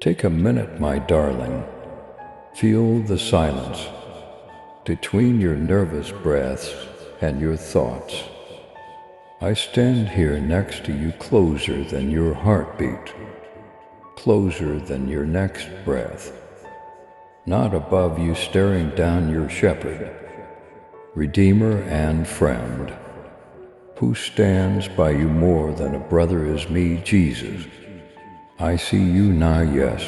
Take a minute, my darling. Feel the silence between your nervous breaths and your thoughts. I stand here next to you, closer than your heartbeat, closer than your next breath. Not above you, staring down, your shepherd, redeemer and friend, who stands by you more than a brother is me, Jesus. I see you now, yes,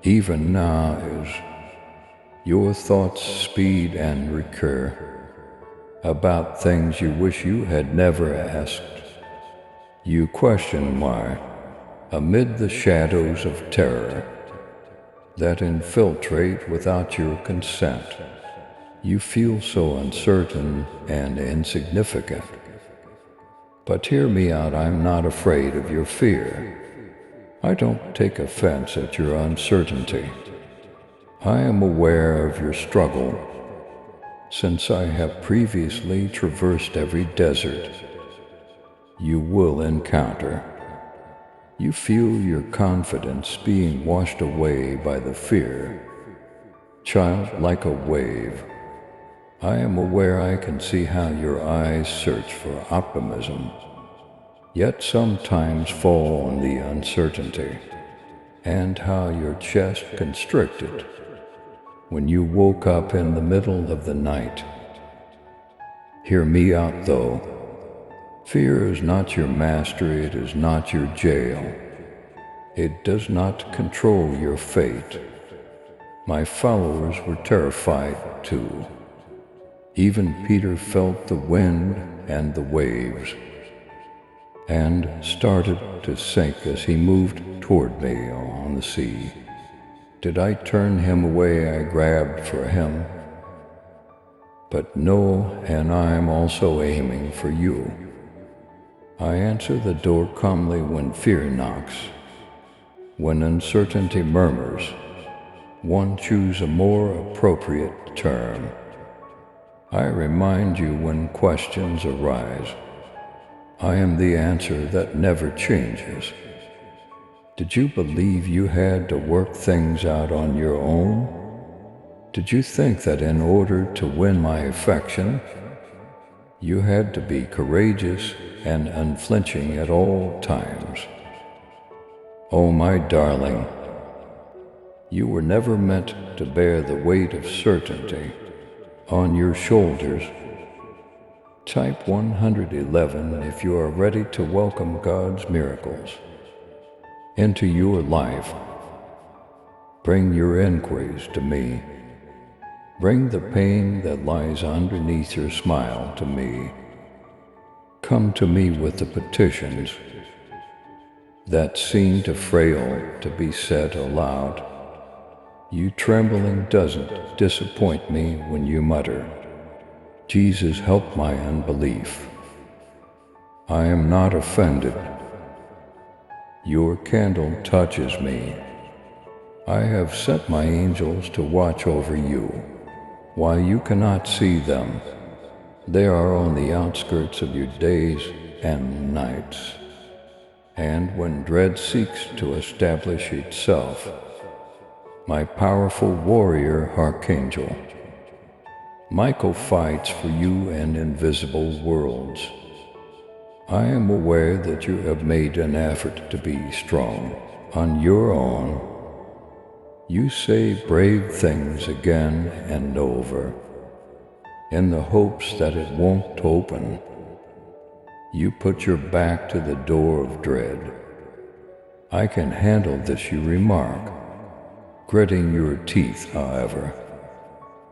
even now, as your thoughts speed and recur about things you wish you had never asked. You question why, amid the shadows of terror that infiltrate without your consent, you feel so uncertain and insignificant. But hear me out, I'm not afraid of your fear. I don't take offense at your uncertainty. I am aware of your struggle, since I have previously traversed every desert you will encounter. You feel your confidence being washed away by the fear, child, like a wave. I am aware, I can see how your eyes search for optimism, yet sometimes fall on the uncertainty, and how your chest constricted when you woke up in the middle of the night. Hear me out, though. Fear is not your master, it is not your jail. It does not control your fate. My followers were terrified too. Even Peter felt the wind and the waves, and started to sink as he moved toward me on the sea. Did I turn him away? I grabbed for him. But no, and I'm also aiming for you. I answer the door calmly when fear knocks. When uncertainty murmurs, one choose a more appropriate term. I remind you when questions arise. I am the answer that never changes. Did you believe you had to work things out on your own? Did you think that in order to win my affection, you had to be courageous and unflinching at all times? Oh, my darling, you were never meant to bear the weight of certainty on your shoulders. Type 111 if you are ready to welcome God's miracles into your life. Bring your inquiries to me. Bring the pain that lies underneath your smile to me. Come to me with the petitions that seem too frail to be said aloud. You trembling doesn't disappoint me when you mutter, Jesus, help my unbelief. I am not offended. Your candle touches me. I have sent my angels to watch over you. While you cannot see them, they are on the outskirts of your days and nights. And when dread seeks to establish itself, my powerful warrior Archangel Michael fights for you in invisible worlds. I am aware that you have made an effort to be strong on your own. You say brave things again and over, in the hopes that it won't open. You put your back to the door of dread. I can handle this, you remark, gritting your teeth, however.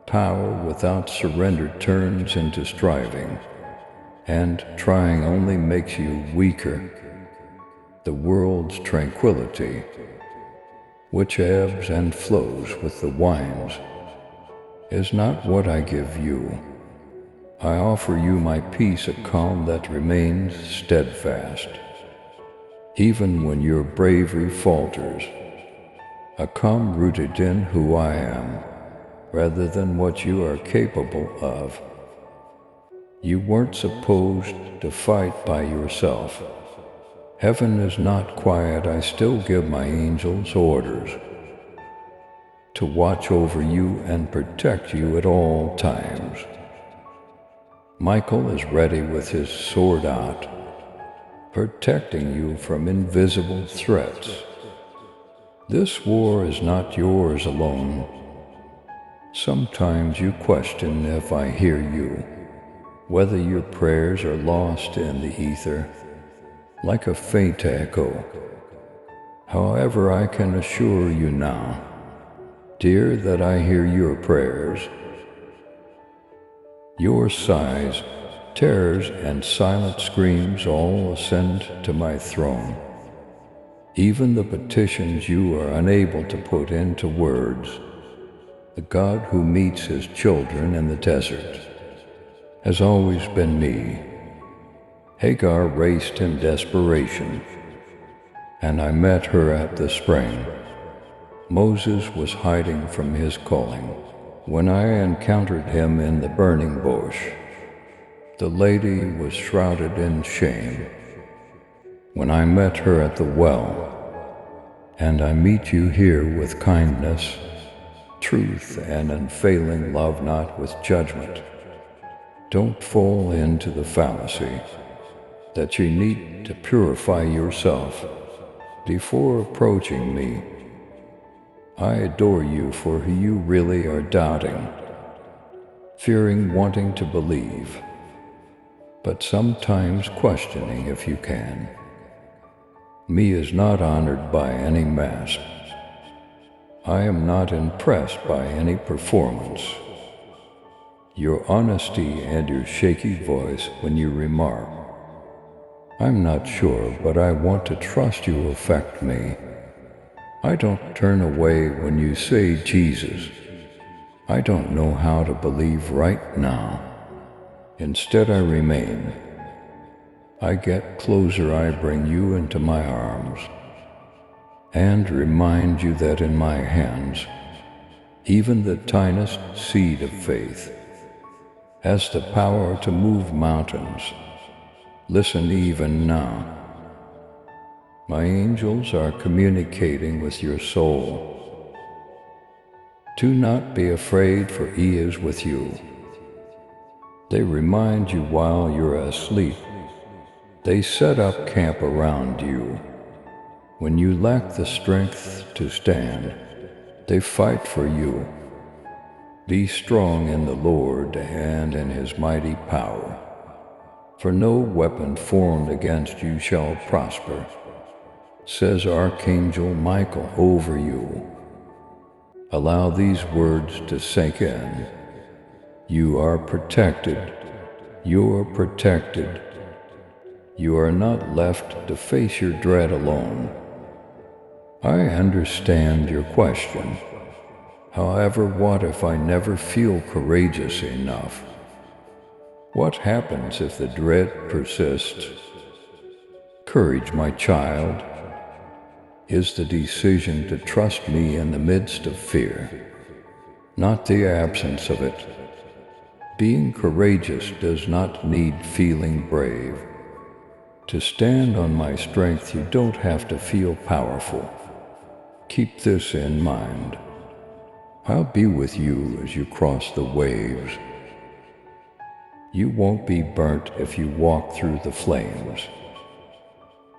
Power without surrender turns into striving, and trying only makes you weaker. The world's tranquility, which ebbs and flows with the winds, is not what I give you. I offer you my peace, a calm that remains steadfast, even when your bravery falters, a calm rooted in who I am, rather than what you are capable of. You weren't supposed to fight by yourself. Heaven is not quiet, I still give my angels orders to watch over you and protect you at all times. Michael is ready with his sword out, protecting you from invisible threats. This war is not yours alone. Sometimes you question if I hear you, whether your prayers are lost in the ether, like a faint echo. However, I can assure you now, dear, that I hear your prayers. Your sighs, terrors, and silent screams all ascend to my throne. Even the petitions you are unable to put into words. The God who meets his children in the desert has always been me. Hagar raced in desperation, and I met her at the spring. Moses was hiding from his calling when I encountered him in the burning bush. The lady was shrouded in shame when I met her at the well, and I meet you here with kindness, truth, and unfailing love, not with judgment. Don't fall into the fallacy that you need to purify yourself before approaching me. I adore you for who you really are, doubting, fearing, wanting to believe, but sometimes questioning if you can. Me is not honored by any mask. I am not impressed by any performance. Your honesty and your shaky voice when you remark, I'm not sure, but I want to trust you, affect me. I don't turn away when you say Jesus. I don't know how to believe right now. Instead, I remain. I get closer, I bring you into my arms, and remind you that in my hands, even the tiniest seed of faith has the power to move mountains. Listen even now. My angels are communicating with your soul. Do not be afraid, for He is with you. They remind you while you're asleep. They set up camp around you. When you lack the strength to stand, they fight for you. Be strong in the Lord and in His mighty power. For no weapon formed against you shall prosper, says Archangel Michael over you. Allow these words to sink in. You are protected. You're protected. You are not left to face your dread alone. I understand your question. However, what if I never feel courageous enough? What happens if the dread persists? Courage, my child, is the decision to trust me in the midst of fear, not the absence of it. Being courageous does not need feeling brave. To stand on my strength, you don't have to feel powerful. Keep this in mind. I'll be with you as you cross the waves. You won't be burnt if you walk through the flames.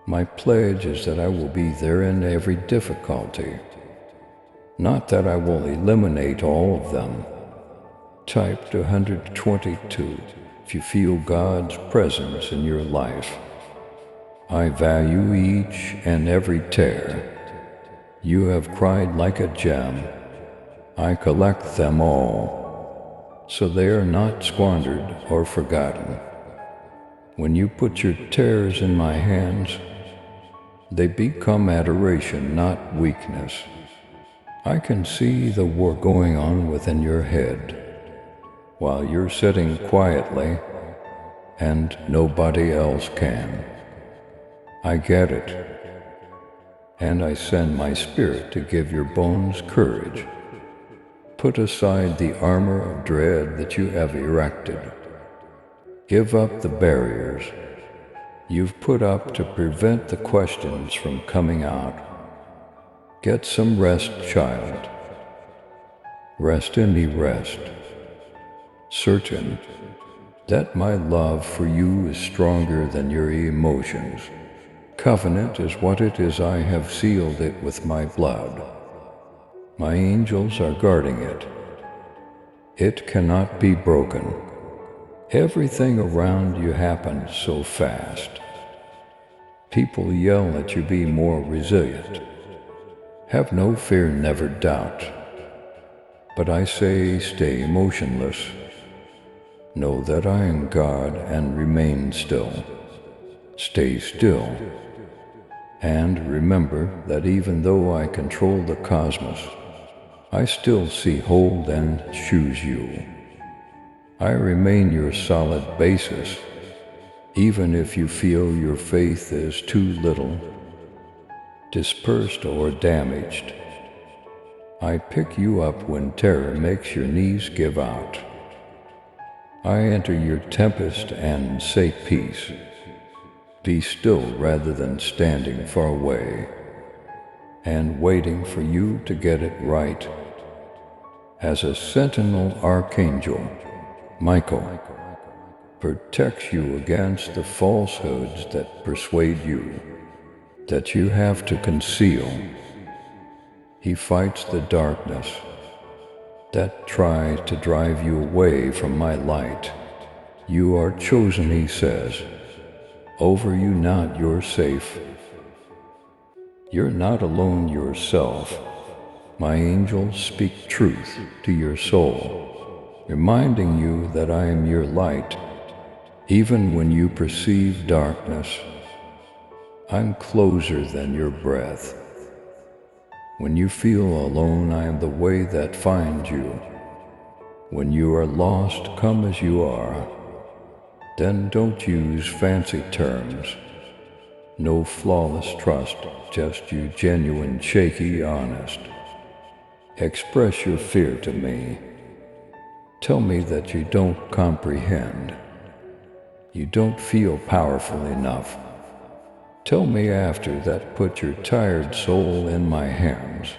My pledge is that I will be there in every difficulty. Not that I will eliminate all of them. Type 122 if you feel God's presence in your life. I value each and every tear. You have cried like a gem. I collect them all, so they are not squandered or forgotten. When you put your tears in my hands, they become adoration, not weakness. I can see the war going on within your head, while you're sitting quietly, and nobody else can. I get it, and I send my spirit to give your bones courage. Put aside the armor of dread that you have erected. Give up the barriers. you've put up to prevent the questions from coming out. Get some rest, child. Rest in me, rest. Certain that my love for you is stronger than your emotions. Covenant is what it is. I have sealed it with my blood. My angels are guarding it. It cannot be broken. Everything around you happens so fast. People yell at you, be more resilient. Have no fear, never doubt. But I say, stay motionless. Know that I am God and remain still. Stay still. And remember that even though I control the cosmos, I still see, hold, and choose you. I remain your solid basis, even if you feel your faith is too little, dispersed or damaged. I pick you up when terror makes your knees give out. I enter your tempest and say peace. Be still rather than standing far away and waiting for you to get it right. As a sentinel, Archangel Michael protects you against the falsehoods that persuade you that you have to conceal. He fights the darkness that tries to drive you away from my light. You are chosen, he says. Over you not, you're safe. You're not alone yourself. My angels speak truth to your soul, reminding you that I am your light. Even when you perceive darkness, I'm closer than your breath. When you feel alone, I am the way that finds you. When you are lost, come as you are. Then don't use fancy terms. No flawless trust, just you genuine, shaky, honest. Express your fear to me. Tell me that you don't comprehend. You don't feel powerful enough. Tell me after that, put your tired soul in my hands.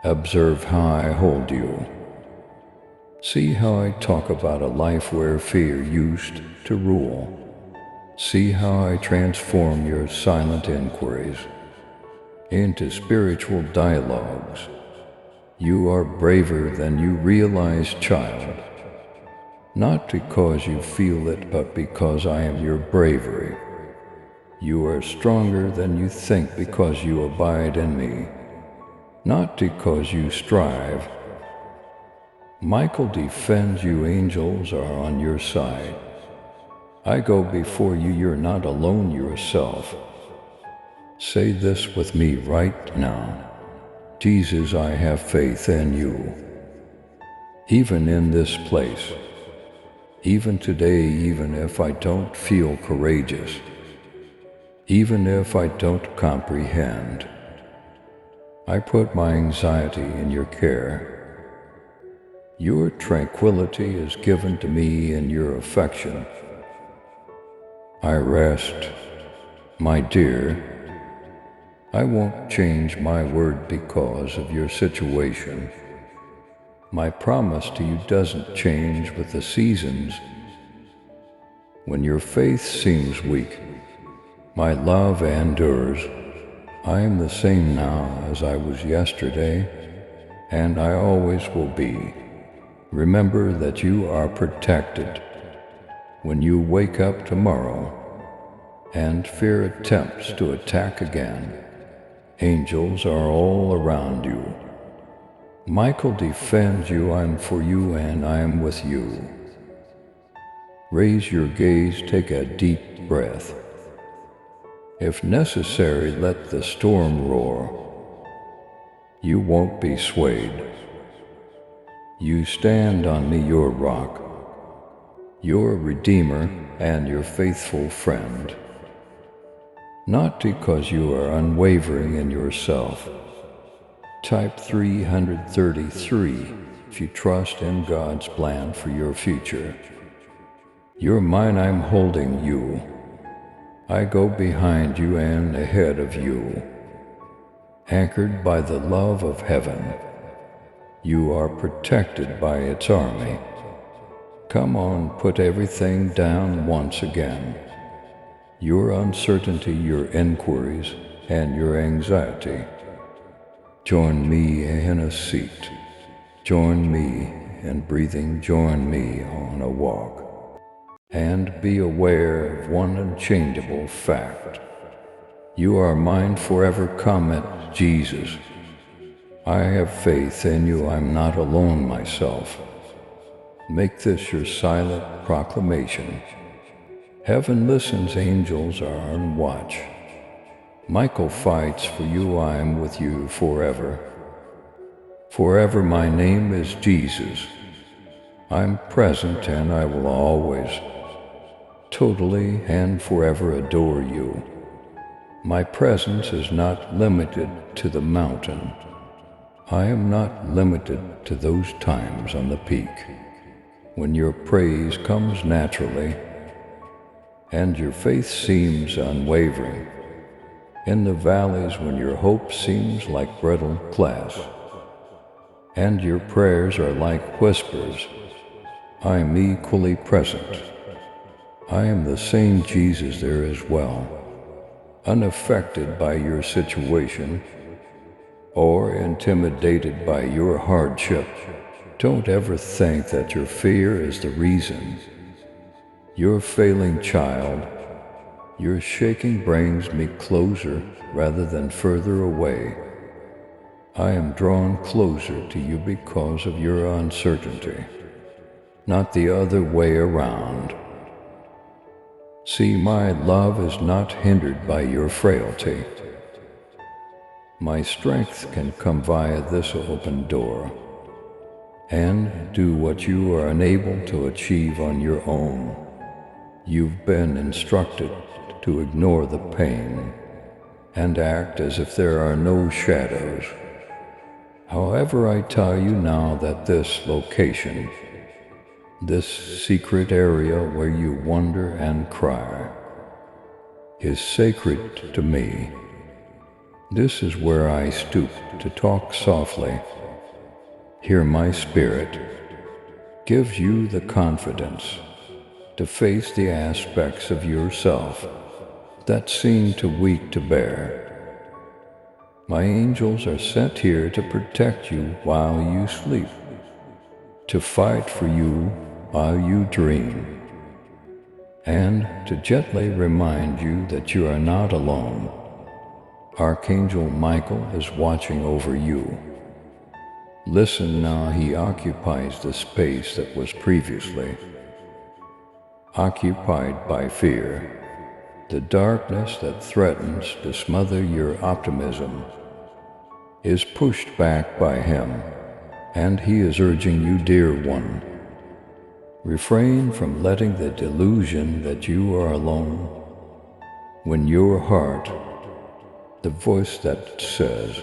Observe how I hold you. See how I talk about a life where fear used to rule. See how I transform your silent inquiries into spiritual dialogues. You are braver than you realize, child. Not because you feel it, but because I am your bravery. You are stronger than you think because you abide in me, not because you strive. Michael defends you, angels are on your side. I go before you, you're not alone yourself. Say this with me right now. Jesus, I have faith in you. Even in this place, even today, even if I don't feel courageous, even if I don't comprehend, I put my anxiety in your care. Your tranquility is given to me in your affection. I rest, my dear. I won't change my word because of your situation. My promise to you doesn't change with the seasons. When your faith seems weak, my love endures. I am the same now as I was yesterday, and I always will be. Remember that you are protected. When you wake up tomorrow and fear attempts to attack again, angels are all around you. Michael defends you. I'm for you and I am with you. Raise your gaze, take a deep breath. If necessary, let the storm roar. You won't be swayed. You stand on me, your rock, your redeemer and your faithful friend. Not because you are unwavering in yourself. Type 333 if you trust in God's plan for your future. You're mine, I'm holding you. I go behind you and ahead of you. Anchored by the love of heaven, you are protected by its army. Come on, put everything down once again. Your uncertainty, your inquiries, and your anxiety. Join me in a seat. Join me in breathing. Join me on a walk. And be aware of one unchangeable fact. You are mine forever. Comment, Jesus. I have faith in you. I'm not alone myself. Make this your silent proclamation. Heaven listens, angels are on watch. Michael fights for you, I am with you forever. Forever my name is Jesus. I'm present and I will always, totally and forever adore you. My presence is not limited to the mountain. I am not limited to those times on the peak when your praise comes naturally and your faith seems unwavering, in the valleys when your hope seems like brittle glass, and your prayers are like whispers. I am equally present. I am the same Jesus there as well, unaffected by your situation or intimidated by your hardship. Don't ever think that your fear is the reason. Your failing child, your shaking brings me closer rather than further away. I am drawn closer to you because of your uncertainty, not the other way around. See, my love is not hindered by your frailty. My strength can come via this open door and do what you are unable to achieve on your own. You've been instructed to ignore the pain and act as if there are no shadows. However, I tell you now that this location, this secret area where you wonder and cry, is sacred to me. This is where I stoop to talk softly. Here my spirit gives you the confidence to face the aspects of yourself that seem too weak to bear. My angels are sent here to protect you while you sleep, to fight for you while you dream, and to gently remind you that you are not alone. Archangel Michael is watching over you. Listen now, he occupies the space that was previously occupied by fear. The darkness that threatens to smother your optimism is pushed back by him, and he is urging you, dear one, refrain from letting the delusion that you are alone. When your heart, the voice that says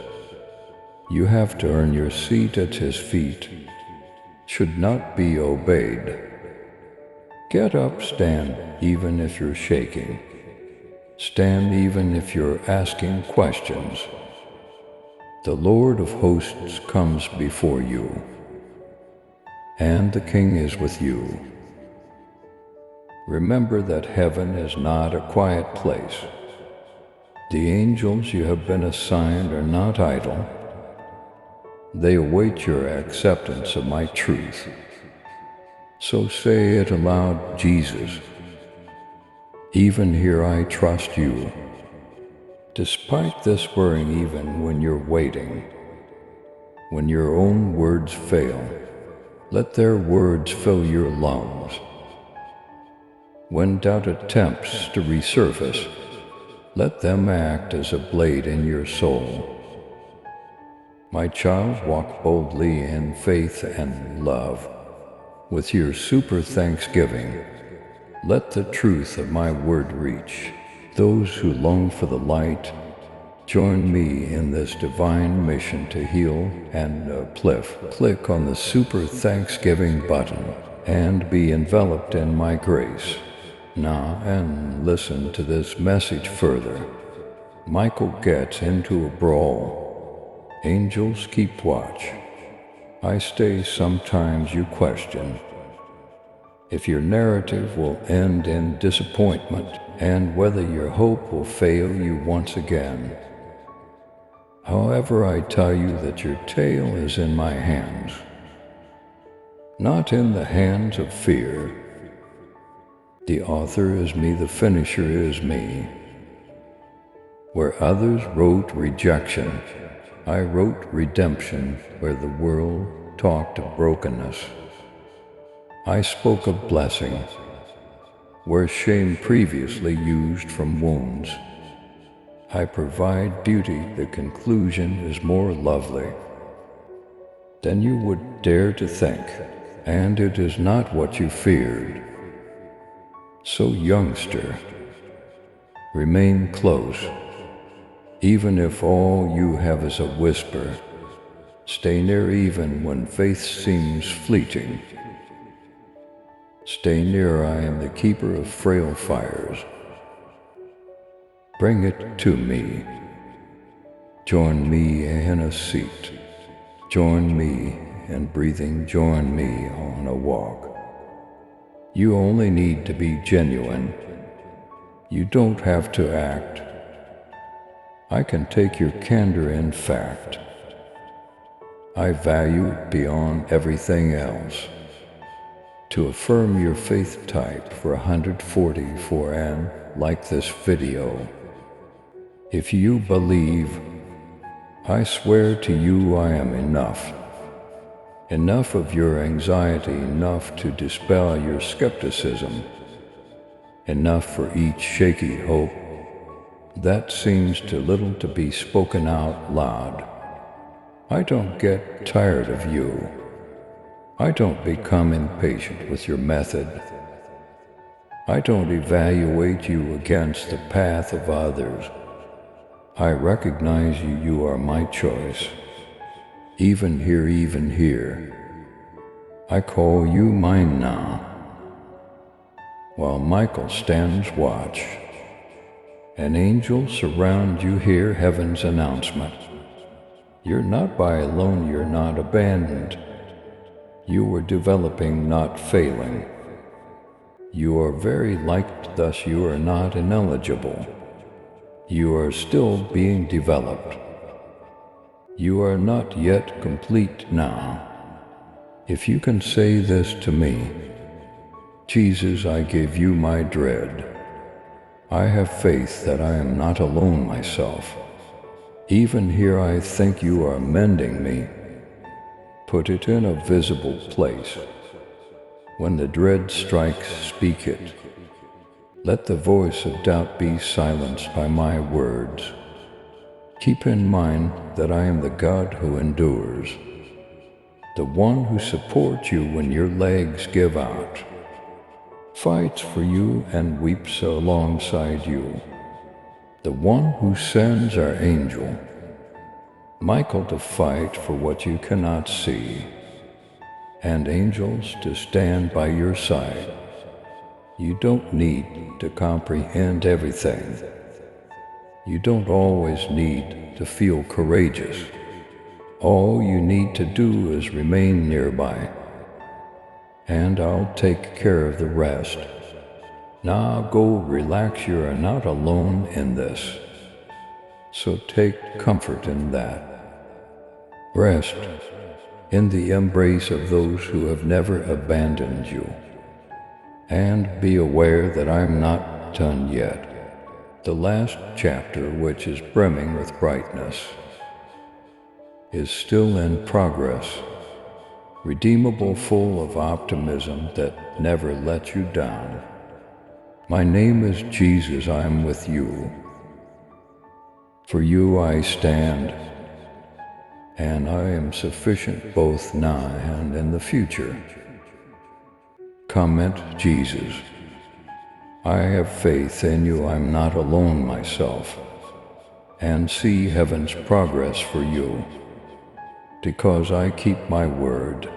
you have to earn your seat at his feet, should not be obeyed. Get up, stand, even if you're shaking. Stand even if you're asking questions. The Lord of hosts comes before you, and the King is with you. Remember that heaven is not a quiet place. The angels you have been assigned are not idle. They await your acceptance of my truth. So say it aloud, Jesus. Even here I trust you. Despite this worrying, even when you're waiting, when your own words fail, let their words fill your lungs. When doubt attempts to resurface, let them act as a blade in your soul. My child, walk boldly in faith and love. With your super thanksgiving, let the truth of my word reach those who long for the light. Join me in this divine mission to heal and uplift. Click on the super thanksgiving button and be enveloped in my grace. Now, and listen to this message further. Michael gets into a brawl. Angels keep watch. I stay, sometimes you question if your narrative will end in disappointment and whether your hope will fail you once again. However, I tell you that your tale is in my hands, not in the hands of fear. The author is me, the finisher is me. Where others wrote rejection, I wrote redemption. Where the world talked of brokenness, I spoke of blessing. Where shame previously used from wounds, I provide beauty. The conclusion is more lovely than you would dare to think, and it is not what you feared. So, youngster, remain close. Even if all you have is a whisper, stay near even when faith seems fleeting. Stay near, I am the keeper of frail fires. Bring it to me. Join me in a seat. Join me in breathing. Join me on a walk. You only need to be genuine. You don't have to act. I can take your candor in fact. I value it beyond everything else. To affirm your faith, type for 144 and like this video. If you believe, I swear to you I am enough. Enough of your anxiety, enough to dispel your skepticism. Enough for each shaky hope that seems too little to be spoken out loud. I don't get tired of you. I don't become impatient with your method. I don't evaluate you against the path of others. I recognize you, you are my choice. Even here, I call you mine now. While Michael stands watch, and angels surround you, hear heaven's announcement. You're not by alone, you're not abandoned. You are developing, not failing. You are very liked, thus you are not ineligible. You are still being developed. You are not yet complete now. If you can say this to me, Jesus, I give you my dread. I have faith that I am not alone myself. Even here I think you are mending me. Put it in a visible place. When the dread strikes, speak it. Let the voice of doubt be silenced by my words. Keep in mind that I am the God who endures, the one who supports you when your legs give out, fights for you and weeps alongside you, the one who sends our angel, Michael, to fight for what you cannot see, and angels to stand by your side. You don't need to comprehend everything. You don't always need to feel courageous. All you need to do is remain nearby, and I'll take care of the rest. Now go relax, you are not alone in this. So take comfort in that. Rest in the embrace of those who have never abandoned you. And be aware that I'm not done yet. The last chapter, which is brimming with brightness, is still in progress, redeemable, full of optimism that never lets you down. My name is Jesus, I am with you. For you I stand, and I am sufficient both now and in the future. Comment Jesus. I have faith in you, I'm not alone myself, and see heaven's progress for you, because I keep my word.